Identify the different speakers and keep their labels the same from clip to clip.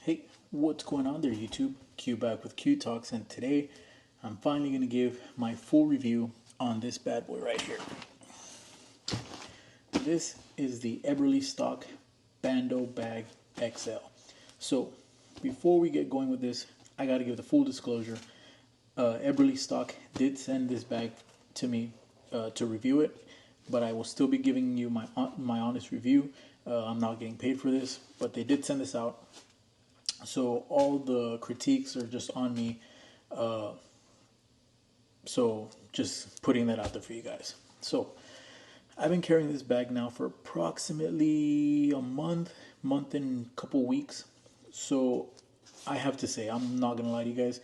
Speaker 1: Hey, what's going on there, YouTube? Q back with Q Talks, and today I'm finally going to give my full review on this bad boy right here. This is the Eberlestock Bando Bag XL. So, before we get going with this, I got to give the full disclosure. Eberlestock did send this bag to me to review it, but I will still be giving you my honest review. I'm not getting paid for this, but they did send this out. So all the critiques are just on me. So just putting that out there for you guys. So I've been carrying this bag now for approximately a month and a couple weeks. So I have to say, I'm not gonna lie to you guys,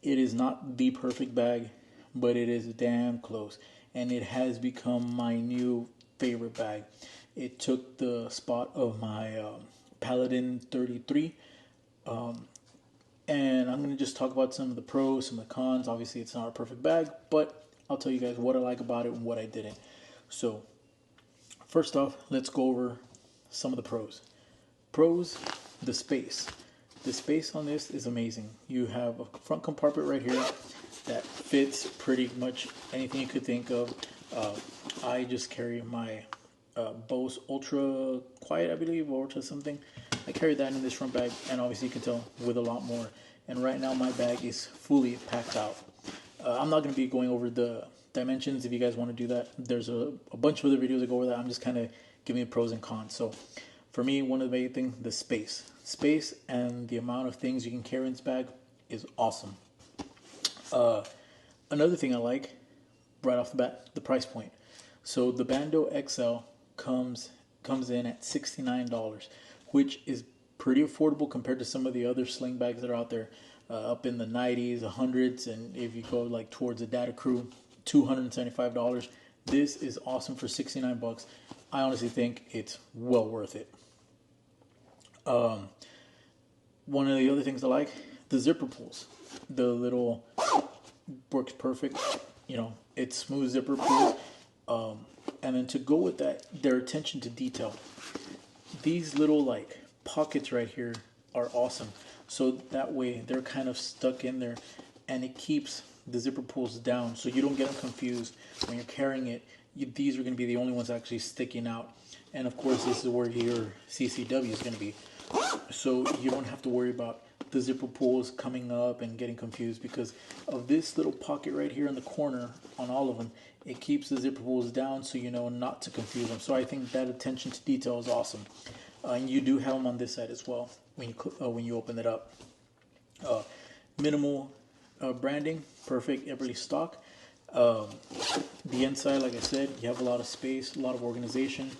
Speaker 1: it is not the perfect bag, but it is damn close, and it has become my new favorite bag. It took the spot of my Paladin 33. And I'm going to just talk about some of the pros, some of the cons. Obviously, it's not a perfect bag, but I'll tell you guys what I like about it and what I didn't. So, first off, let's go over some of the pros. Pros, the space. The space on this is amazing. You have a front compartment right here that fits pretty much anything you could think of. I just carry my Bose Ultra Quiet, I believe, or Ultra something. I carry that in this front bag, and obviously you can tell with a lot more. And right now my bag is fully packed out. I'm not going to be going over the dimensions. If you guys want to do that, there's a bunch of other videos that go over that. I'm just kind of giving you pros and cons. So for me, one of the main things, the space and the amount of things you can carry in this bag is awesome. Another thing I like right off the bat, the price point. So the Bando XL comes in at $69, which is pretty affordable compared to some of the other sling bags that are out there, up in the 90s, 100s, and if you go like towards the Data Crew, $275. This is awesome for 69 bucks. I honestly think it's well worth it. One of the other things I like, the zipper pulls. The little works perfect. You know, it's smooth zipper pulls. And then to go with that, their attention to detail. These little like pockets right here are awesome. So that way they're kind of stuck in there, and it keeps the zipper pulls down, so you don't get them confused when you're carrying it. These are going to be the only ones actually sticking out, and of course this is where your CCW is going to be. So you don't have to worry about the zipper pulls coming up and getting confused because of this little pocket right here in the corner on all of them. It keeps the zipper pulls down, so you know not to confuse them. So I think that attention to detail is awesome. And you do have them on this side as well when you open it up. Minimal branding, perfect Eberlestock. The inside, like I said, you have a lot of space, a lot of organization.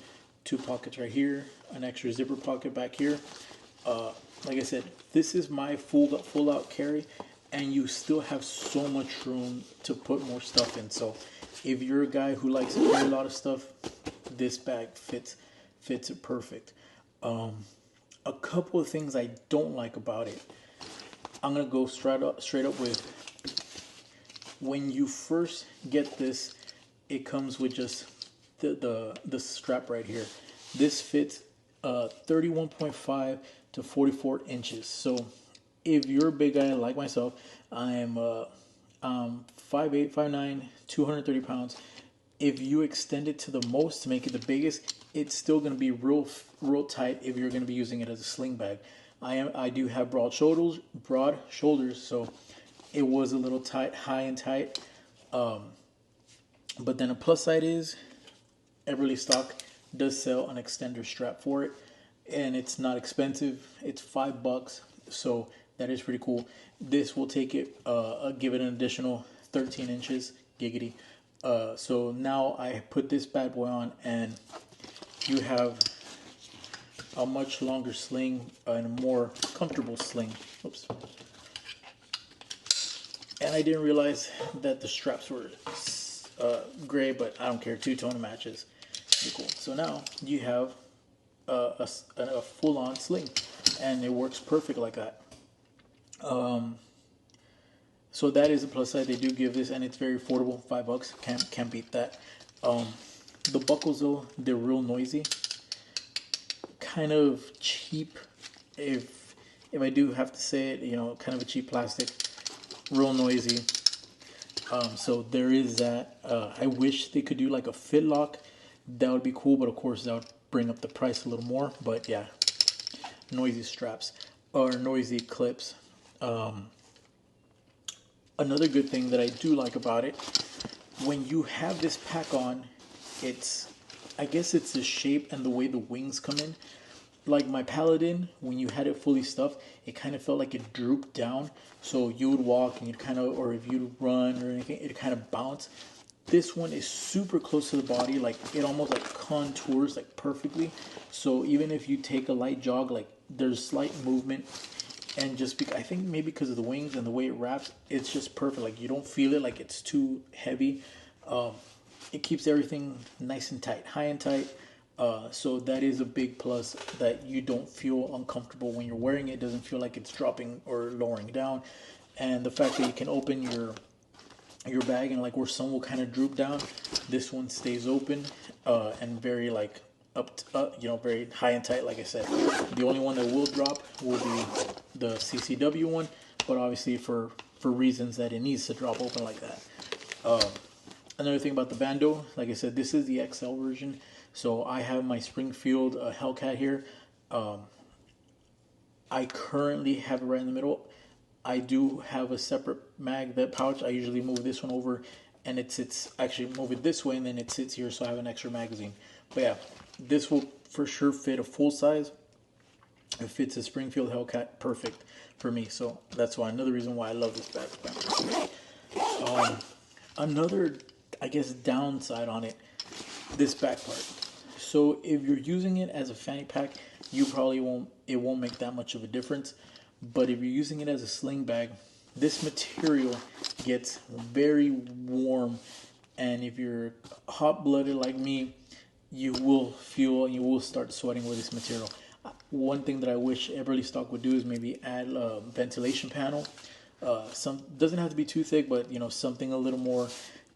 Speaker 1: Two pockets right here, an extra zipper pocket back here. Like I said, this is my full out carry, and you still have so much room to put more stuff in. So if you're a guy who likes to carry a lot of stuff, this bag fits it perfect. A couple of things I don't like about it. I'm gonna go straight up with, when you first get this, it comes with just the strap right here. This fits 31.5 to 44 inches. So if you're a big guy like myself, I'm 5'8", 5'9", 230 pounds. If you extend it to the most to make it the biggest, it's still going to be real tight if you're going to be using it as a sling bag. I do have broad shoulders, so it was a little tight, high and tight. But then a plus side is Eberlestock does sell an extender strap for it, and it's not expensive. It's $5, so that is pretty cool. This will take it, give it an additional 13 inches, giggity. So now I put this bad boy on, and you have a much longer sling and a more comfortable sling. Oops. And I didn't realize that the straps were gray, but I don't care. Two-tone matches. Pretty cool. So now you have a full-on sling, and it works perfect like that. So that is a plus side. They do give this, and it's very affordable. $5. Can't beat that. The buckles though, they're real noisy. Kind of cheap if if I do have to say it, you know, kind of a cheap plastic, real noisy. So there is that. I wish they could do like a fit lock. That would be cool, but of course that would bring up the price a little more. But yeah, noisy straps or noisy clips. Another good thing that I do like about it, when you have this pack on, it's, I guess it's the shape and the way the wings come in. Like my Paladin, when you had it fully stuffed, it kind of felt like it drooped down. So you would walk and you'd kind of, or if you'd run or anything, it kind of bounce. This one is super close to the body, like it almost like contours like perfectly. So even if you take a light jog, like there's slight movement, and just I think maybe because of the wings and the way it wraps, it's just perfect. Like you don't feel it like it's too heavy. It keeps everything nice and tight, high and tight. So that is a big plus, that you don't feel uncomfortable when you're wearing it. It doesn't feel like it's dropping or lowering down. And the fact that you can open your bag and like where some will kind of droop down, this one stays open and very like up, you know, very high and tight. Like I said, the only one that will drop will be the CCW one, but obviously for reasons that it needs to drop open like that. Another thing about the Bando, like I said, this is the XL version. So I have my Springfield Hellcat here. I currently have it right in the middle. I do have a separate mag, that pouch. I usually move this one over, and it sits, actually move it this way, and then it sits here, so I have an extra magazine. But yeah, this will for sure fit a full size. It fits a Springfield Hellcat perfect for me. So that's why, another reason why I love this bag. Another, I guess, downside on it, this back part. So if you're using it as a fanny pack, you probably won't make that much of a difference. But if you're using it as a sling bag, this material gets very warm, and if you're hot-blooded like me, you will feel and you will start sweating with this material. One thing that I wish Eberlestock would do is maybe add a ventilation panel. Some doesn't have to be too thick, but you know, something a little more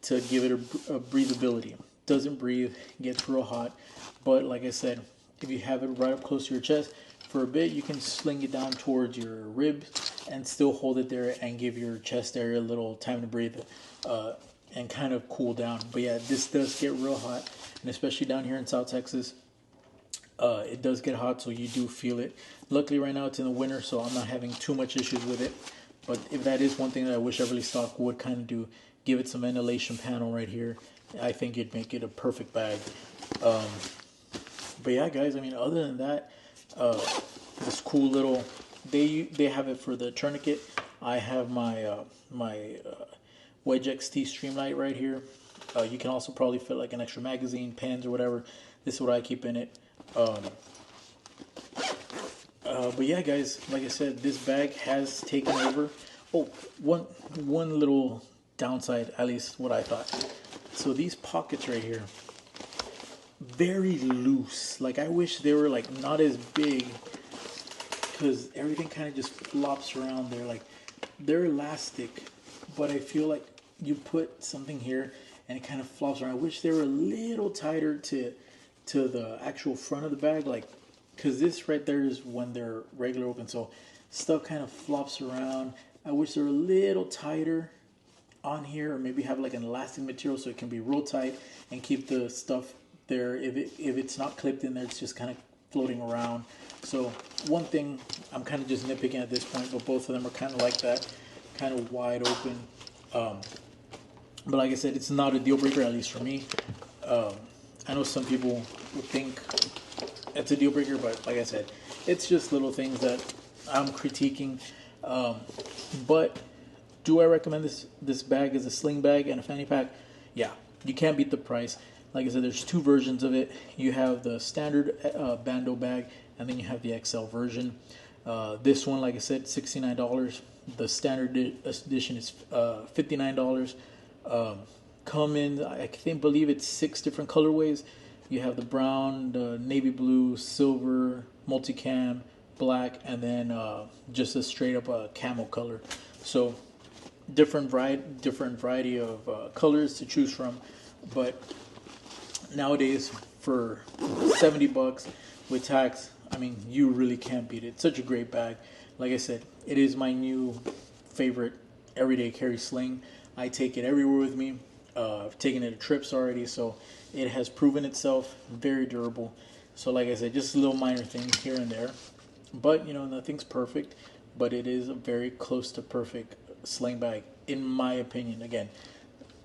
Speaker 1: to give it a breathability. Doesn't breathe, gets real hot, but like I said, if you have it right up close to your chest for a bit, you can sling it down towards your ribs and still hold it there and give your chest area a little time to breathe and kind of cool down. But yeah, this does get real hot, and especially down here in South Texas, it does get hot, so you do feel it. Luckily right now it's in the winter, so I'm not having too much issues with it. But if that is one thing that I wish Eberlestock would kind of do, give it some ventilation panel right here. I think it'd make it a perfect bag. But yeah, guys, I mean, other than that, this cool little, they have it for the tourniquet. I have my Wedge XT Streamlight right here. You can also probably fit like an extra magazine, pens, or whatever. This is what I keep in it. But yeah, guys, like I said, this bag has taken over. Oh, one little downside, at least what I thought. So these pockets right here, very loose. Like I wish they were like not as big, because everything kind of just flops around there. Like they're elastic, but I feel like you put something here and it kind of flops around. I wish they were a little tighter to the actual front of the bag, like, because this right there is when they're regular open, so stuff kind of flops around. I wish they were a little tighter on here, or maybe have like an elastic material so it can be real tight and keep the stuff there. If it's not clipped in there, it's just kind of floating around. So one thing, I'm kind of just nitpicking at this point, but both of them are kind of like that, kind of wide open. But like I said, it's not a deal breaker, at least for me. I know some people would think it's a deal breaker, but like I said, it's just little things that I'm critiquing. But do I recommend this bag as a sling bag and a fanny pack? Yeah, you can't beat the price. Like I said, there's two versions of it. You have the standard Bando bag, and then you have the XL version. This one, like I said, $69. The standard edition is $59. Come in, I believe it's 6 different colorways. You have the brown, the navy blue, silver, multicam, black, and then just a straight up camel color. So different variety of colors to choose from. But nowadays, for $70 with tax, I mean, you really can't beat it. It's such a great bag. like I said, it is my new favorite everyday carry sling. I take it everywhere with me. I've taken it to trips already, so it has proven itself very durable. So like I said, just little minor things here and there, but you know, nothing's perfect, but it is a very close to perfect sling bag in my opinion. Again,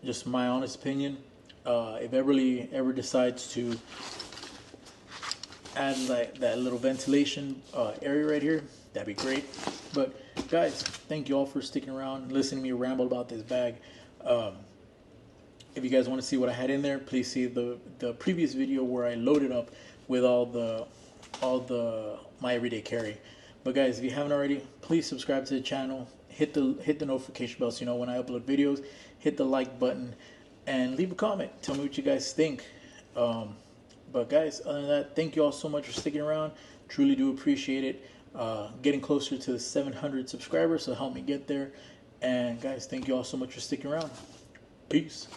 Speaker 1: just my honest opinion. If Eberle ever decides to add like that little ventilation area right here, that'd be great. But guys, thank you all for sticking around and listening to me ramble about this bag. If you guys want to see what I had in there, please see the previous video where I loaded up with all the my everyday carry. But guys, if you haven't already, please subscribe to the channel, hit the notification bell so you know when I upload videos, hit the like button, and leave a comment. Tell me what you guys think. But guys, other than that, thank you all so much for sticking around. Truly do appreciate it. Getting closer to the 700 subscribers, so help me get there. And guys, thank you all so much for sticking around. Peace.